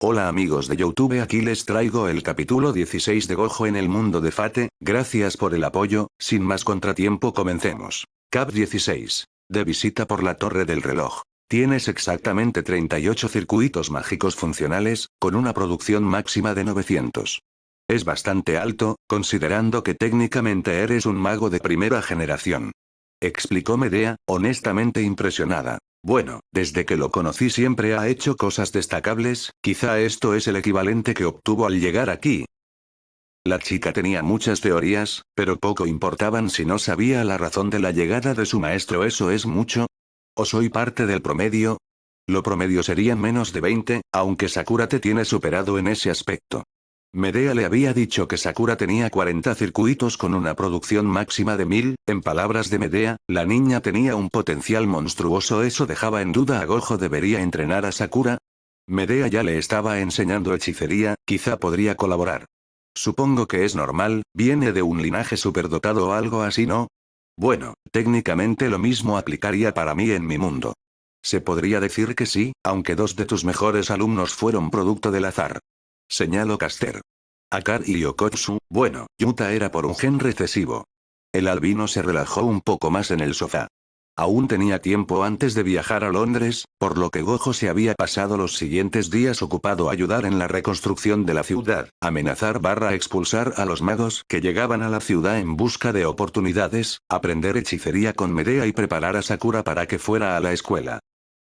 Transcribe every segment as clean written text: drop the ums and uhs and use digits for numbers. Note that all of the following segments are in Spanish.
Hola amigos de YouTube, aquí les traigo el capítulo 16 de Gojo en el mundo de Fate, gracias por el apoyo, sin más contratiempo comencemos. Cap 16. De visita por la torre del reloj. Tienes exactamente 38 circuitos mágicos funcionales, con una producción máxima de 900. Es bastante alto, considerando que técnicamente eres un mago de primera generación. Explicó Medea, honestamente impresionada. Bueno, desde que lo conocí siempre ha hecho cosas destacables, quizá esto es el equivalente que obtuvo al llegar aquí. La chica tenía muchas teorías, pero poco importaban si no sabía la razón de la llegada de su maestro. ¿Eso es mucho? ¿O soy parte del promedio? Lo promedio serían menos de 20, aunque Sakura te tiene superado en ese aspecto. Medea le había dicho que Sakura tenía 40 circuitos con una producción máxima de 1000, en palabras de Medea, la niña tenía un potencial monstruoso. Eso dejaba en duda a Gojo. ¿Debería entrenar a Sakura? Medea ya le estaba enseñando hechicería, quizá podría colaborar. Supongo que es normal, viene de un linaje superdotado o algo así, ¿no? Bueno, técnicamente lo mismo aplicaría para mí en mi mundo. Se podría decir que sí, aunque 2 de tus mejores alumnos fueron producto del azar. Señaló Caster. Akar y Yokotsu, bueno, Yuta era por un gen recesivo. El albino se relajó un poco más en el sofá. Aún tenía tiempo antes de viajar a Londres, por lo que Gojo se había pasado los siguientes días ocupado a ayudar en la reconstrucción de la ciudad, expulsar a los magos que llegaban a la ciudad en busca de oportunidades, aprender hechicería con Medea y preparar a Sakura para que fuera a la escuela.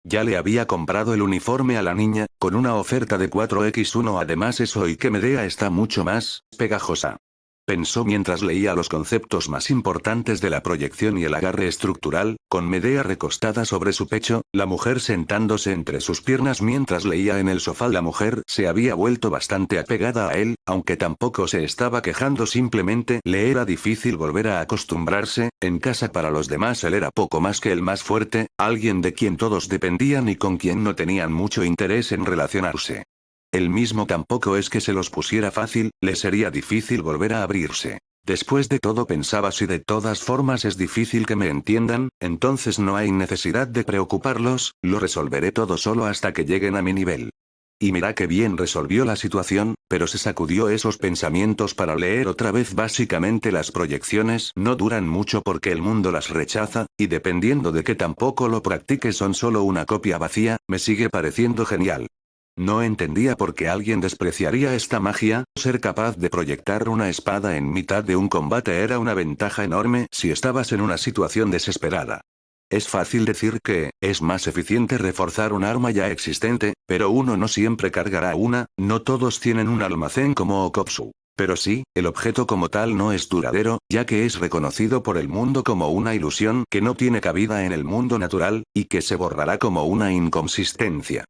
Ya le había comprado el uniforme a la niña, con una oferta de 4x1. Además es hoy que Medea está mucho más pegajosa. Pensó mientras leía los conceptos más importantes de la proyección y el agarre estructural, con Medea recostada sobre su pecho, la mujer sentándose entre sus piernas mientras leía en el sofá. La mujer se había vuelto bastante apegada a él, aunque tampoco se estaba quejando, simplemente le era difícil volver a acostumbrarse. En casa para los demás él era poco más que el más fuerte, alguien de quien todos dependían y con quien no tenían mucho interés en relacionarse. Él mismo tampoco es que se los pusiera fácil, le sería difícil volver a abrirse. Después de todo pensaba, si de todas formas es difícil que me entiendan, entonces no hay necesidad de preocuparlos, lo resolveré todo solo hasta que lleguen a mi nivel. Y mira que bien resolvió la situación, pero se sacudió esos pensamientos para leer otra vez. Básicamente las proyecciones no duran mucho porque el mundo las rechaza, y dependiendo de que tampoco lo practique son solo una copia vacía. Me sigue pareciendo genial. No entendía por qué alguien despreciaría esta magia. Ser capaz de proyectar una espada en mitad de un combate era una ventaja enorme si estabas en una situación desesperada. Es fácil decir que es más eficiente reforzar un arma ya existente, pero uno no siempre cargará una. No todos tienen un almacén como Okotsu. Pero sí, el objeto como tal no es duradero, ya que es reconocido por el mundo como una ilusión que no tiene cabida en el mundo natural, y que se borrará como una inconsistencia.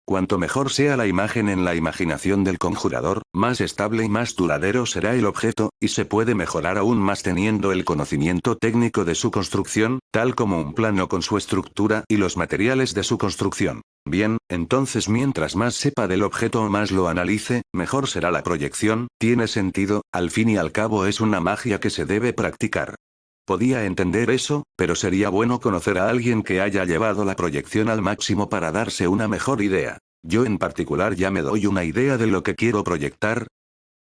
Cuanto mejor sea la imagen en la imaginación del conjurador, más estable y más duradero será el objeto, y se puede mejorar aún más teniendo el conocimiento técnico de su construcción, tal como un plano con su estructura y los materiales de su construcción. Bien, entonces mientras más sepa del objeto o más lo analice, mejor será la proyección. Tiene sentido, al fin y al cabo es una magia que se debe practicar. Podía entender eso, pero sería bueno conocer a alguien que haya llevado la proyección al máximo para darse una mejor idea. Yo en particular ya me doy una idea de lo que quiero proyectar.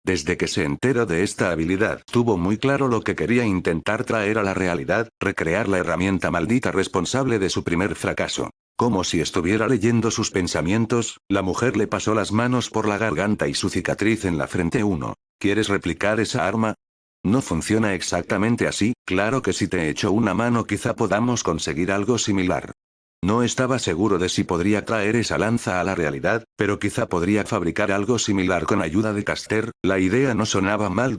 Desde que se enteró de esta habilidad, tuvo muy claro lo que quería intentar traer a la realidad, recrear la herramienta maldita responsable de su primer fracaso. Como si estuviera leyendo sus pensamientos, la mujer le pasó las manos por la garganta y su cicatriz en la frente. ¿Quieres replicar esa arma? No funciona exactamente así, claro que si te echo una mano quizá podamos conseguir algo similar. No estaba seguro de si podría traer esa lanza a la realidad, pero quizá podría fabricar algo similar con ayuda de Caster. La idea no sonaba mal.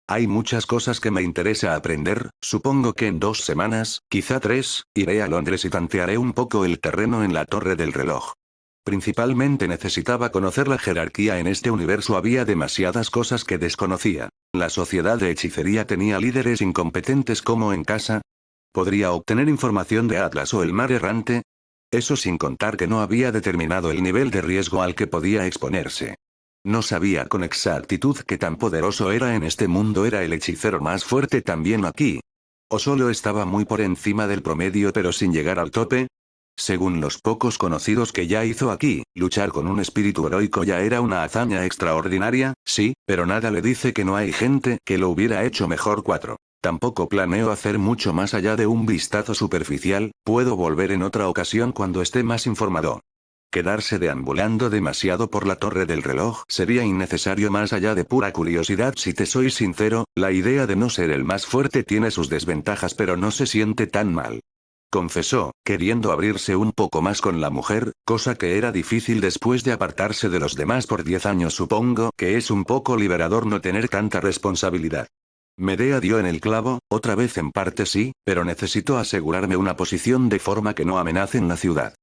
Hay muchas cosas que me interesa aprender, supongo que en 2 semanas, quizá 3, iré a Londres y tantearé un poco el terreno en la torre del reloj. Principalmente necesitaba conocer la jerarquía en este universo. Había demasiadas cosas que desconocía. La sociedad de hechicería tenía líderes incompetentes como en casa. ¿Podría obtener información de Atlas o el mar errante? Eso sin contar que no había determinado el nivel de riesgo al que podía exponerse. No sabía con exactitud qué tan poderoso era en este mundo. ¿Era el hechicero más fuerte también aquí? ¿O solo estaba muy por encima del promedio pero sin llegar al tope? Según los pocos conocidos que ya hizo aquí, luchar con un espíritu heroico ya era una hazaña extraordinaria, sí, pero nada le dice que no hay gente que lo hubiera hecho mejor. 4. Tampoco planeo hacer mucho más allá de un vistazo superficial, puedo volver en otra ocasión cuando esté más informado. Quedarse deambulando demasiado por la torre del reloj sería innecesario más allá de pura curiosidad. Si te soy sincero, la idea de no ser el más fuerte tiene sus desventajas, pero no se siente tan mal. Confesó, queriendo abrirse un poco más con la mujer, cosa que era difícil después de apartarse de los demás por 10 años. Supongo que es un poco liberador no tener tanta responsabilidad. Medea dio en el clavo, otra vez en parte sí, pero necesito asegurarme una posición de forma que no amenacen la ciudad.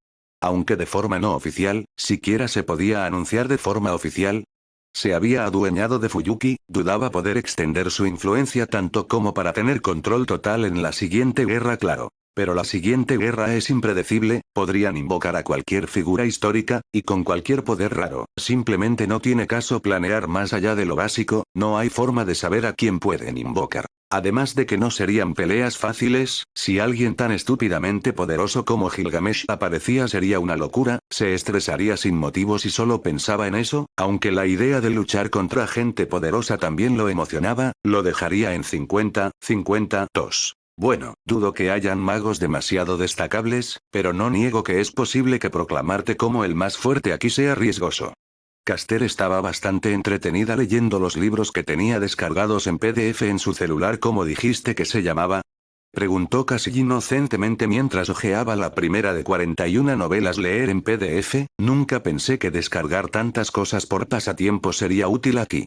Aunque de forma no oficial, siquiera se podía anunciar de forma oficial. Se había adueñado de Fuyuki, dudaba poder extender su influencia tanto como para tener control total en la siguiente guerra, claro. Pero la siguiente guerra es impredecible, podrían invocar a cualquier figura histórica, y con cualquier poder raro. Simplemente no tiene caso planear más allá de lo básico, no hay forma de saber a quién pueden invocar. Además de que no serían peleas fáciles, si alguien tan estúpidamente poderoso como Gilgamesh aparecía sería una locura, se estresaría sin motivo si solo pensaba en eso, aunque la idea de luchar contra gente poderosa también lo emocionaba, lo dejaría en 50-52. Bueno, dudo que hayan magos demasiado destacables, pero no niego que es posible que proclamarte como el más fuerte aquí sea riesgoso. Caster estaba bastante entretenida leyendo los libros que tenía descargados en PDF en su celular. ¿Cómo dijiste que se llamaba? Preguntó casi inocentemente mientras hojeaba la primera de 41 novelas. Leer en PDF, nunca pensé que descargar tantas cosas por pasatiempo sería útil aquí.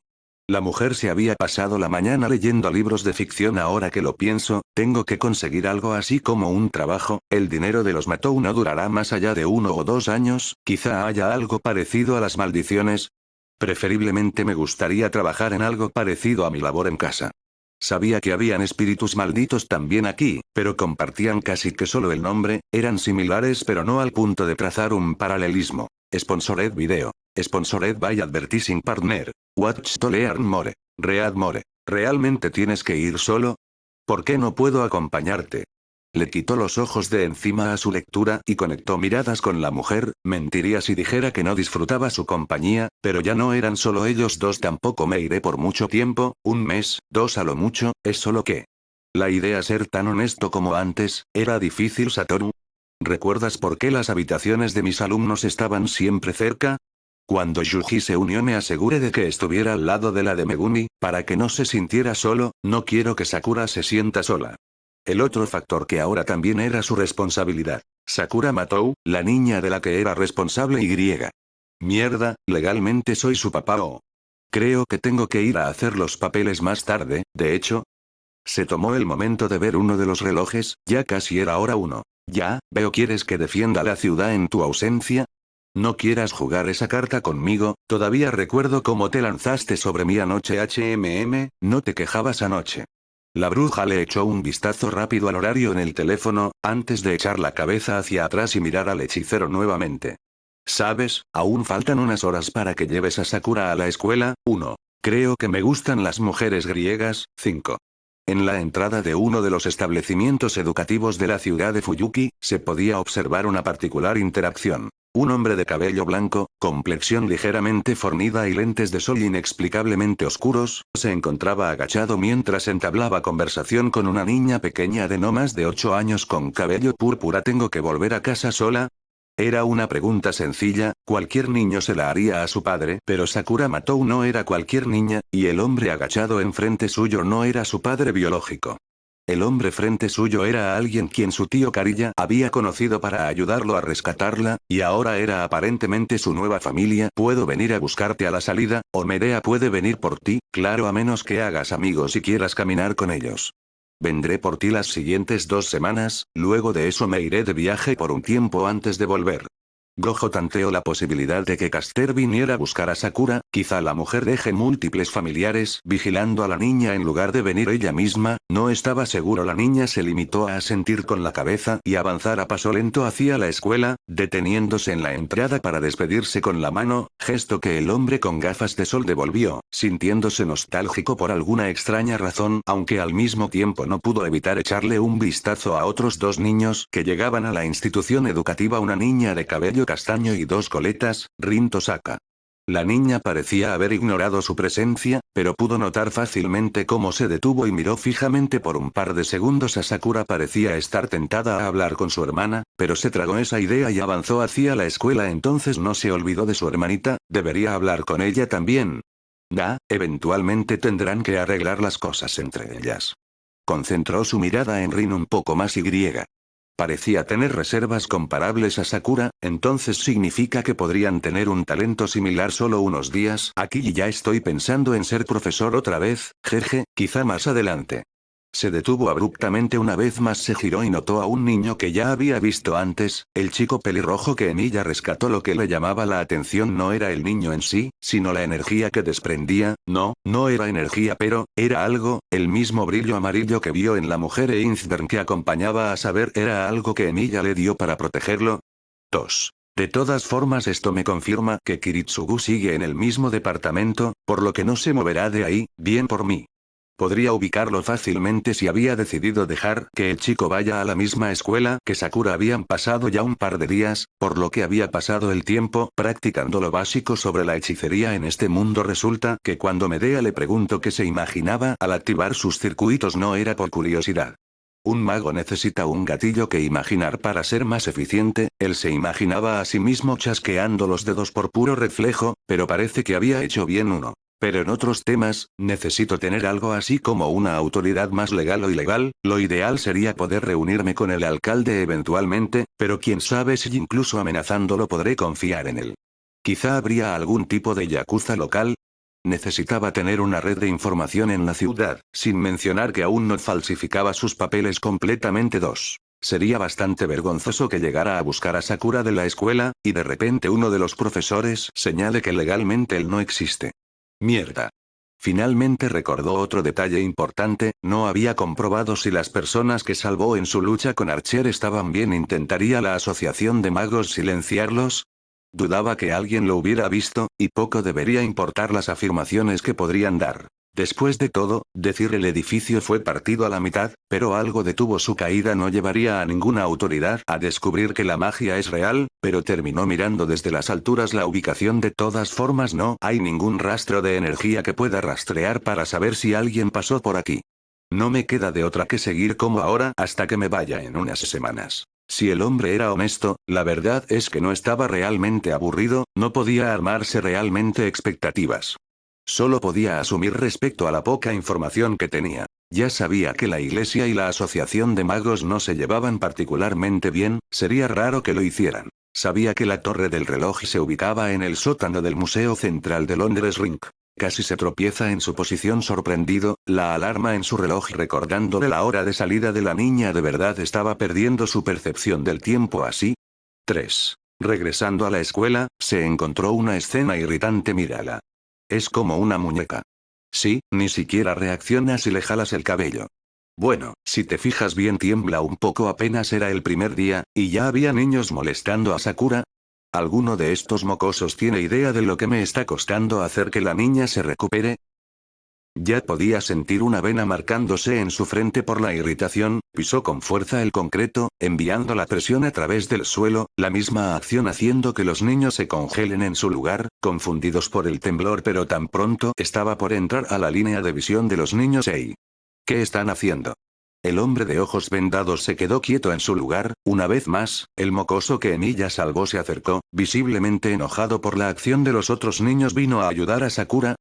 La mujer se había pasado la mañana leyendo libros de ficción. Ahora que lo pienso, tengo que conseguir algo así como un trabajo, el dinero de los Matou no durará más allá de 1 o 2 años, quizá haya algo parecido a las maldiciones. Preferiblemente me gustaría trabajar en algo parecido a mi labor en casa. Sabía que habían espíritus malditos también aquí, pero compartían casi que solo el nombre, eran similares pero no al punto de trazar un paralelismo. Sponsored Video. Sponsored by Advertising Partner. Watch to learn more. Read more. ¿Realmente tienes que ir solo? ¿Por qué no puedo acompañarte? Le quitó los ojos de encima a su lectura y conectó miradas con la mujer. Mentiría si dijera que no disfrutaba su compañía, pero ya no eran solo ellos dos. Tampoco me iré por mucho tiempo, 1 mes, 2 a lo mucho, es solo que... La idea ser tan honesto como antes, era difícil. Satoru. ¿Recuerdas por qué las habitaciones de mis alumnos estaban siempre cerca? Cuando Yuji se unió me aseguré de que estuviera al lado de la de Megumi, para que no se sintiera solo, no quiero que Sakura se sienta sola. El otro factor que ahora también era su responsabilidad. Sakura Matou, la niña de la que era responsable. Mierda, legalmente soy su papá o... Creo que tengo que ir a hacer los papeles más tarde, de hecho. Se tomó el momento de ver uno de los relojes, ya casi era hora 1. Ya, veo quieres que defienda la ciudad en tu ausencia. No quieras jugar esa carta conmigo, todavía recuerdo cómo te lanzaste sobre mí anoche. No te quejabas anoche. La bruja le echó un vistazo rápido al horario en el teléfono, antes de echar la cabeza hacia atrás y mirar al hechicero nuevamente. ¿Sabes? Aún faltan unas horas para que lleves a Sakura a la escuela. 1. Creo que me gustan las mujeres griegas. 5. En la entrada de uno de los establecimientos educativos de la ciudad de Fuyuki, se podía observar una particular interacción. Un hombre de cabello blanco, complexión ligeramente fornida y lentes de sol inexplicablemente oscuros, se encontraba agachado mientras entablaba conversación con una niña pequeña de no más de 8 años con cabello púrpura. ¿Tengo que volver a casa sola? Era una pregunta sencilla, cualquier niño se la haría a su padre, pero Sakura Matou no era cualquier niña, y el hombre agachado enfrente suyo no era su padre biológico. El hombre frente suyo era alguien quien su tío Kariya había conocido para ayudarlo a rescatarla, y ahora era aparentemente su nueva familia. ¿Puedo venir a buscarte a la salida, o Medea puede venir por ti? Claro, a menos que hagas amigos y quieras caminar con ellos. Vendré por ti las siguientes 2 semanas, luego de eso me iré de viaje por un tiempo antes de volver. Gojo tanteó la posibilidad de que Caster viniera a buscar a Sakura, quizá la mujer deje múltiples familiares vigilando a la niña en lugar de venir ella misma, no estaba seguro. La niña se limitó a asentir con la cabeza y avanzar a paso lento hacia la escuela, deteniéndose en la entrada para despedirse con la mano, gesto que el hombre con gafas de sol devolvió, sintiéndose nostálgico por alguna extraña razón, aunque al mismo tiempo no pudo evitar echarle un vistazo a otros dos niños que llegaban a la institución educativa, una niña de cabello castaño y dos coletas, Rin Tosaka. La niña parecía haber ignorado su presencia, pero pudo notar fácilmente cómo se detuvo y miró fijamente por un par de segundos a Sakura. Parecía estar tentada a hablar con su hermana, pero se tragó esa idea y avanzó hacia la escuela. Entonces no se olvidó de su hermanita, debería hablar con ella también. Eventualmente tendrán que arreglar las cosas entre ellas. Concentró su mirada en Rin un poco más y griega. Parecía tener reservas comparables a Sakura, entonces significa que podrían tener un talento similar. Solo unos días aquí y ya estoy pensando en ser profesor otra vez, jeje, quizá más adelante. Se detuvo abruptamente una vez más, se giró y notó a un niño que ya había visto antes, el chico pelirrojo que Emilia rescató. Lo que le llamaba la atención no era el niño en sí, sino la energía que desprendía. No era energía, pero era algo, el mismo brillo amarillo que vio en la mujer Einstein que acompañaba a saber era algo que Emilia le dio para protegerlo. De todas formas, esto me confirma que Kiritsugu sigue en el mismo departamento, por lo que no se moverá de ahí, bien por mí. Podría ubicarlo fácilmente si había decidido dejar que el chico vaya a la misma escuela que Sakura. Habían pasado ya un par de días, por lo que había pasado el tiempo practicando lo básico sobre la hechicería en este mundo. Resulta que cuando Medea le preguntó qué se imaginaba al activar sus circuitos, no era por curiosidad. Un mago necesita un gatillo que imaginar para ser más eficiente. Él se imaginaba a sí mismo chasqueando los dedos por puro reflejo, pero parece que había hecho bien uno. Pero en otros temas, necesito tener algo así como una autoridad más legal o ilegal. Lo ideal sería poder reunirme con el alcalde eventualmente, pero quién sabe si incluso amenazándolo podré confiar en él. Quizá habría algún tipo de yakuza local. Necesitaba tener una red de información en la ciudad, sin mencionar que aún no falsificaba sus papeles completamente. Sería bastante vergonzoso que llegara a buscar a Sakura de la escuela, y de repente uno de los profesores señale que legalmente él no existe. Mierda. Finalmente recordó otro detalle importante, no había comprobado si las personas que salvó en su lucha con Archer estaban bien. ¿Intentaría la asociación de magos silenciarlos? Dudaba que alguien lo hubiera visto, y poco debería importar las afirmaciones que podrían dar. Después de todo, decir el edificio fue partido a la mitad, pero algo detuvo su caída. No llevaría a ninguna autoridad a descubrir que la magia es real, pero terminó mirando desde las alturas la ubicación. De todas formas, no hay ningún rastro de energía que pueda rastrear para saber si alguien pasó por aquí. No me queda de otra que seguir como ahora hasta que me vaya en unas semanas. Si el hombre era honesto, la verdad es que no estaba realmente aburrido, no podía armarse realmente expectativas. Solo podía asumir respecto a la poca información que tenía. Ya sabía que la iglesia y la asociación de magos no se llevaban particularmente bien, sería raro que lo hicieran. Sabía que la torre del reloj se ubicaba en el sótano del Museo Central de Londres Ring. Casi se tropieza en su posición sorprendido, la alarma en su reloj recordándole la hora de salida de la niña. ¿De verdad estaba perdiendo su percepción del tiempo así? 3. Regresando a la escuela, se encontró una escena irritante. Mírala. Es como una muñeca. Sí, ni siquiera reacciona si le jalas el cabello. Bueno, si te fijas bien tiembla un poco. Apenas era el primer día, y ya había niños molestando a Sakura. ¿Alguno de estos mocosos tiene idea de lo que me está costando hacer que la niña se recupere? Ya podía sentir una vena marcándose en su frente por la irritación, pisó con fuerza el concreto, enviando la presión a través del suelo, la misma acción haciendo que los niños se congelen en su lugar, confundidos por el temblor. Pero tan pronto estaba por entrar a la línea de visión de los niños. ¡Ey! ¿Qué están haciendo? El hombre de ojos vendados se quedó quieto en su lugar. Una vez más, el mocoso que Emilia salvó se acercó, visiblemente enojado por la acción de los otros niños. Vino a ayudar a Sakura.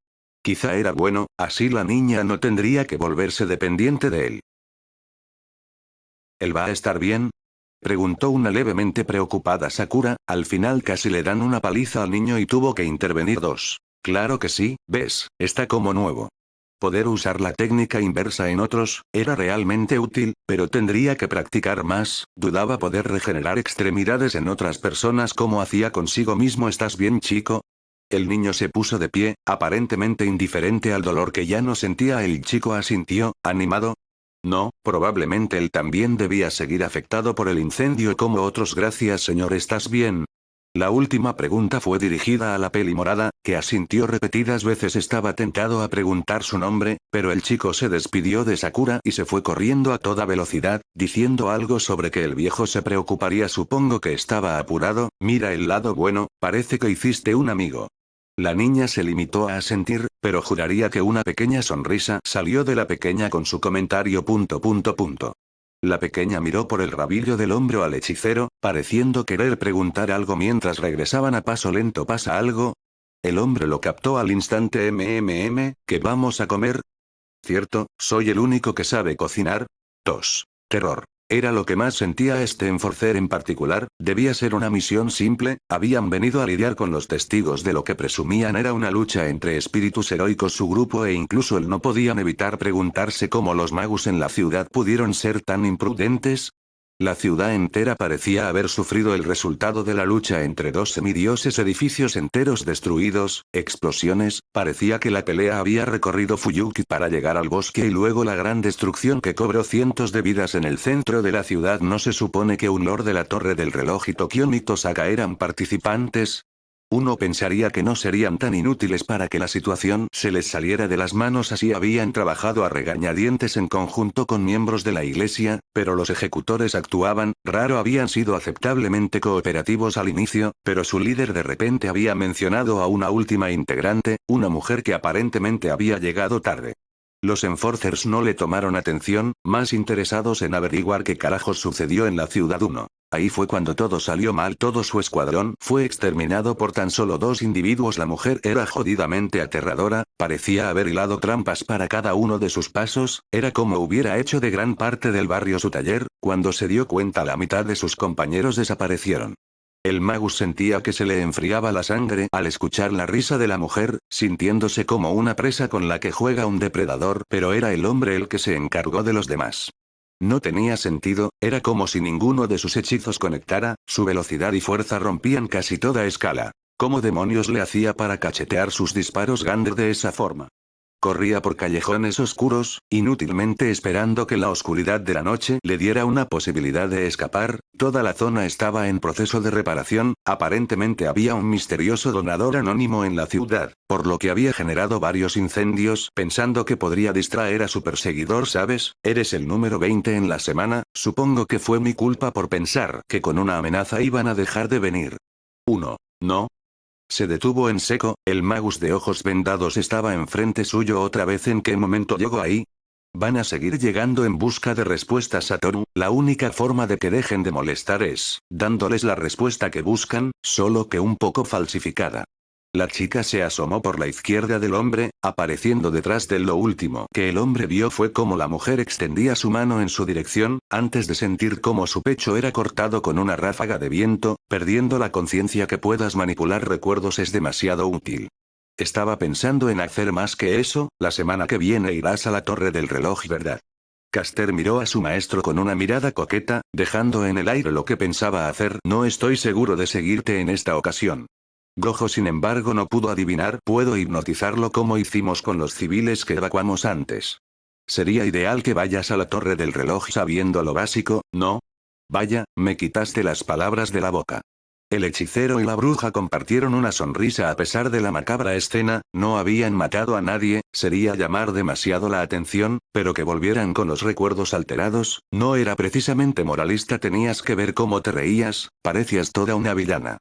Quizá era bueno, así la niña no tendría que volverse dependiente de él. ¿Él va a estar bien? Preguntó una levemente preocupada Sakura. Al final casi le dan una paliza al niño y tuvo que intervenir. Claro que sí, ves, está como nuevo. Poder usar la técnica inversa en otros, era realmente útil, pero tendría que practicar más. Dudaba poder regenerar extremidades en otras personas como hacía consigo mismo. ¿Estás bien, chico? El niño se puso de pie, aparentemente indiferente al dolor que ya no sentía. El chico asintió, animado. No, probablemente él también debía seguir afectado por el incendio como otros. Gracias, señor. ¿Estás bien? La última pregunta fue dirigida a la peli morada, que asintió repetidas veces. Estaba tentado a preguntar su nombre, pero el chico se despidió de Sakura y se fue corriendo a toda velocidad, diciendo algo sobre que el viejo se preocuparía. Supongo que estaba apurado. Mira el lado bueno, parece que hiciste un amigo. La niña se limitó a asentir, pero juraría que una pequeña sonrisa salió de la pequeña con su comentario. La pequeña miró por el rabillo del hombro al hechicero, pareciendo querer preguntar algo mientras regresaban a paso lento. ¿Pasa algo? El hombre lo captó al instante. ¿Qué vamos a comer? Cierto, soy el único que sabe cocinar. Tos. Terror. Era lo que más sentía este enforcer en particular. Debía ser una misión simple. Habían venido a lidiar con los testigos de lo que presumían era una lucha entre espíritus heroicos. Su grupo e incluso él no podían evitar preguntarse cómo los magos en la ciudad pudieron ser tan imprudentes. La ciudad entera parecía haber sufrido el resultado de la lucha entre dos semidioses. Edificios enteros destruidos, explosiones. Parecía que la pelea había recorrido Fuyuki para llegar al bosque y luego la gran destrucción que cobró cientos de vidas en el centro de la ciudad. ¿No se supone que un lord de la Torre del Reloj y Tokio ni Tosaka eran participantes? Uno pensaría que no serían tan inútiles para que la situación se les saliera de las manos así. Habían trabajado a regañadientes en conjunto con miembros de la iglesia, pero los ejecutores actuaban, raro. Habían sido aceptablemente cooperativos al inicio, pero su líder de repente había mencionado a una última integrante, una mujer que aparentemente había llegado tarde. Los enforcers no le tomaron atención, más interesados en averiguar qué carajos sucedió en la ciudad 1. Ahí fue cuando todo salió mal. Todo su escuadrón fue exterminado por tan solo 2 individuos. La mujer era jodidamente aterradora, parecía haber hilado trampas para cada uno de sus pasos, era como hubiera hecho de gran parte del barrio su taller. Cuando se dio cuenta, la mitad de sus compañeros desaparecieron. El magus sentía que se le enfriaba la sangre al escuchar la risa de la mujer, sintiéndose como una presa con la que juega un depredador, pero era el hombre el que se encargó de los demás. No tenía sentido, era como si ninguno de sus hechizos conectara, su velocidad y fuerza rompían casi toda escala. ¿Cómo demonios le hacía para cachetear sus disparos Gander de esa forma? Corría por callejones oscuros, inútilmente esperando que la oscuridad de la noche le diera una posibilidad de escapar. Toda la zona estaba en proceso de reparación, aparentemente había un misterioso donador anónimo en la ciudad, por lo que había generado varios incendios pensando que podría distraer a su perseguidor. ¿Sabes? Eres el número 20 en la semana, supongo que fue mi culpa por pensar que con una amenaza iban a dejar de venir. No. Se detuvo en seco, el magus de ojos vendados estaba enfrente suyo otra vez. ¿En qué momento llegó ahí? Van a seguir llegando en busca de respuestas, Satoru. La única forma de que dejen de molestar es dándoles la respuesta que buscan, solo que un poco falsificada. La chica se asomó por la izquierda del hombre, apareciendo detrás de él. Lo último que el hombre vio fue cómo la mujer extendía su mano en su dirección, antes de sentir cómo su pecho era cortado con una ráfaga de viento, perdiendo la conciencia. Que puedas manipular recuerdos es demasiado útil. Estaba pensando en hacer más que eso. La semana que viene irás a la Torre del Reloj, ¿verdad? Caster miró a su maestro con una mirada coqueta, dejando en el aire lo que pensaba hacer. No estoy seguro de seguirte en esta ocasión. Gojo sin embargo no pudo adivinar. Puedo hipnotizarlo como hicimos con los civiles que evacuamos antes. Sería ideal que vayas a la Torre del Reloj sabiendo lo básico, ¿no? Vaya, me quitaste las palabras de la boca. El hechicero y la bruja compartieron una sonrisa a pesar de la macabra escena. No habían matado a nadie, sería llamar demasiado la atención, pero que volvieran con los recuerdos alterados, no era precisamente moralista. Tenías que ver cómo te reías, parecías toda una villana.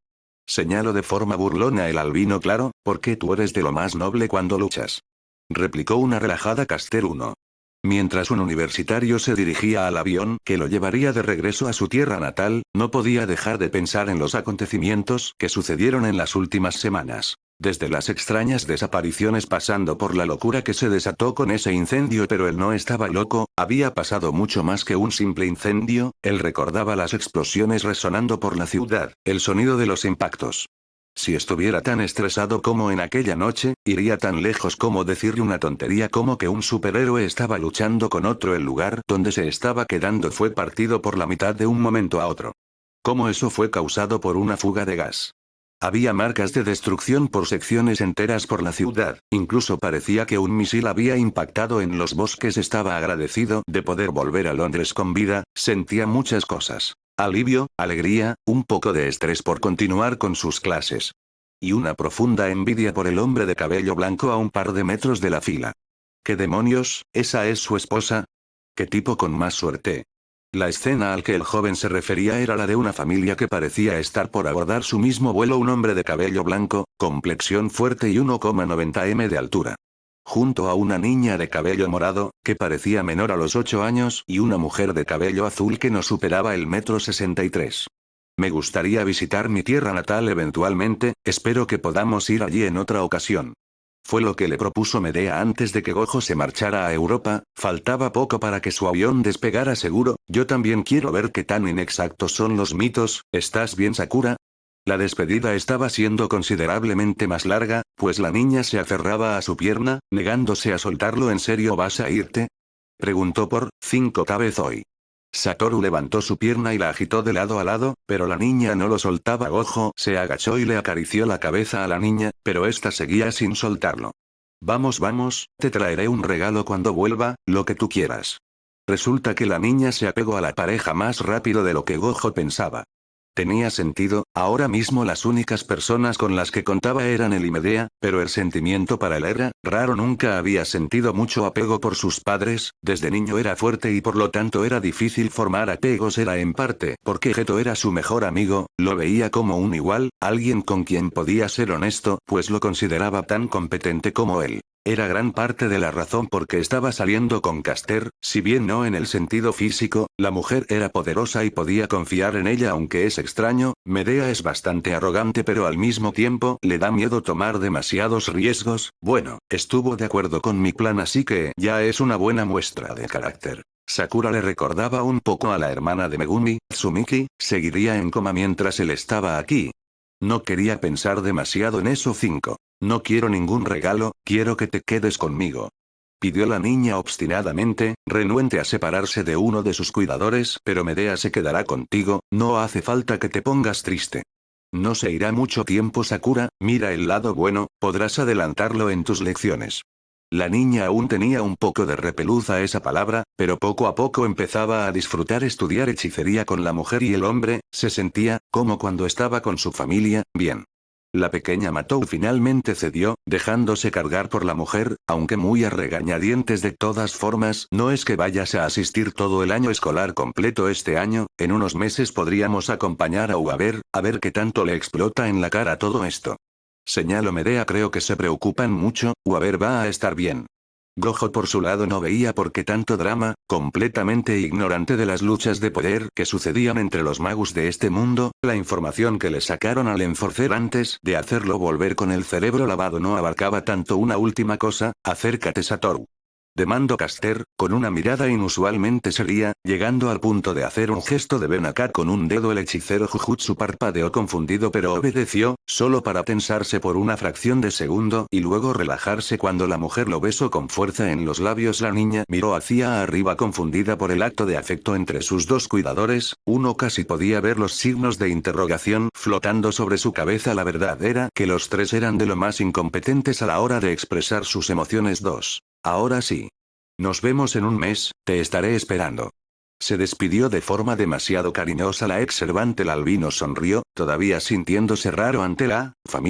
Señaló de forma burlona el albino. Claro, porque tú eres de lo más noble cuando luchas. Replicó una relajada Caster 1. Mientras un universitario se dirigía al avión que lo llevaría de regreso a su tierra natal, no podía dejar de pensar en los acontecimientos que sucedieron en las últimas semanas. Desde las extrañas desapariciones pasando por la locura que se desató con ese incendio. Pero él no estaba loco, había pasado mucho más que un simple incendio. Él recordaba las explosiones resonando por la ciudad, el sonido de los impactos. Si estuviera tan estresado como en aquella noche, iría tan lejos como decirle una tontería como que un superhéroe estaba luchando con otro. El lugar donde se estaba quedando fue partido por la mitad de un momento a otro. Como eso fue causado por una fuga de gas. Había marcas de destrucción por secciones enteras por la ciudad, incluso parecía que un misil había impactado en los bosques. Estaba agradecido de poder volver a Londres con vida, sentía muchas cosas. Alivio, alegría, un poco de estrés por continuar con sus clases. Y una profunda envidia por el hombre de cabello blanco a un par de metros de la fila. ¿Qué demonios? ¿Esa es su esposa? ¿Qué tipo con más suerte? La escena al que el joven se refería era la de una familia que parecía estar por abordar su mismo vuelo. Un hombre de cabello blanco, complexión fuerte y 1,90 m de altura. Junto a una niña de cabello morado, que parecía menor a los 8 años, y una mujer de cabello azul que no superaba el 1,63 m. Me gustaría visitar mi tierra natal eventualmente, espero que podamos ir allí en otra ocasión. Fue lo que le propuso Medea antes de que Gojo se marchara a Europa, faltaba poco para que su avión despegara seguro. Yo también quiero ver qué tan inexactos son los mitos. ¿Estás bien, Sakura? La despedida estaba siendo considerablemente más larga, pues la niña se aferraba a su pierna, negándose a soltarlo. ¿En serio vas a irte? Preguntó por 5ª vez hoy. Satoru levantó su pierna y la agitó de lado a lado, pero la niña no lo soltaba. Gojo se agachó y le acarició la cabeza a la niña, pero ésta seguía sin soltarlo. Vamos, vamos, te traeré un regalo cuando vuelva, lo que tú quieras. Resulta que la niña se apegó a la pareja más rápido de lo que Gojo pensaba. Tenía sentido, ahora mismo las únicas personas con las que contaba eran él y Medea, pero el sentimiento para él era raro. Nunca había sentido mucho apego por sus padres, desde niño era fuerte y por lo tanto era difícil formar apegos. Era en parte porque Geto era su mejor amigo, lo veía como un igual, alguien con quien podía ser honesto, pues lo consideraba tan competente como él. Era gran parte de la razón por qué estaba saliendo con Caster, si bien no en el sentido físico, la mujer era poderosa y podía confiar en ella. Aunque es extraño, Medea es bastante arrogante pero al mismo tiempo le da miedo tomar demasiados riesgos. Bueno, estuvo de acuerdo con mi plan, así que ya es una buena muestra de carácter. Sakura le recordaba un poco a la hermana de Megumi, Tsumiki, seguiría en coma mientras él estaba aquí. No quería pensar demasiado en eso. 5. No quiero ningún regalo, quiero que te quedes conmigo. Pidió la niña obstinadamente, renuente a separarse de uno de sus cuidadores. Pero Medea se quedará contigo, no hace falta que te pongas triste. No se irá mucho tiempo. Sakura, mira el lado bueno, podrás adelantarlo en tus lecciones. La niña aún tenía un poco de repelús a esa palabra, pero poco a poco empezaba a disfrutar estudiar hechicería con la mujer y el hombre, se sentía, como cuando estaba con su familia, bien. La pequeña Matou finalmente cedió, dejándose cargar por la mujer, aunque muy a regañadientes. De todas formas, no es que vayas a asistir todo el año escolar completo este año, en unos meses podríamos acompañar a U a ver qué tanto le explota en la cara todo esto. Señaló Medea, creo que se preocupan mucho, va a estar bien. Gojo por su lado no veía por qué tanto drama, completamente ignorante de las luchas de poder que sucedían entre los magos de este mundo. La información que le sacaron al enforcer antes de hacerlo volver con el cerebro lavado no abarcaba tanto. Una última cosa, acércate, Satoru. Demandó Caster, con una mirada inusualmente seria, llegando al punto de hacer un gesto de ven acá con un dedo. El hechicero Jujutsu parpadeó confundido pero obedeció, solo para tensarse por una fracción de segundo y luego relajarse cuando la mujer lo besó con fuerza en los labios. La niña miró hacia arriba confundida por el acto de afecto entre sus dos cuidadores, uno casi podía ver los signos de interrogación flotando sobre su cabeza. La verdad era que los tres eran de lo más incompetentes a la hora de expresar sus emociones. 2. Ahora sí. Nos vemos en un mes, te estaré esperando. Se despidió de forma demasiado cariñosa la ex servante. El albino sonrió, todavía sintiéndose raro ante la familia.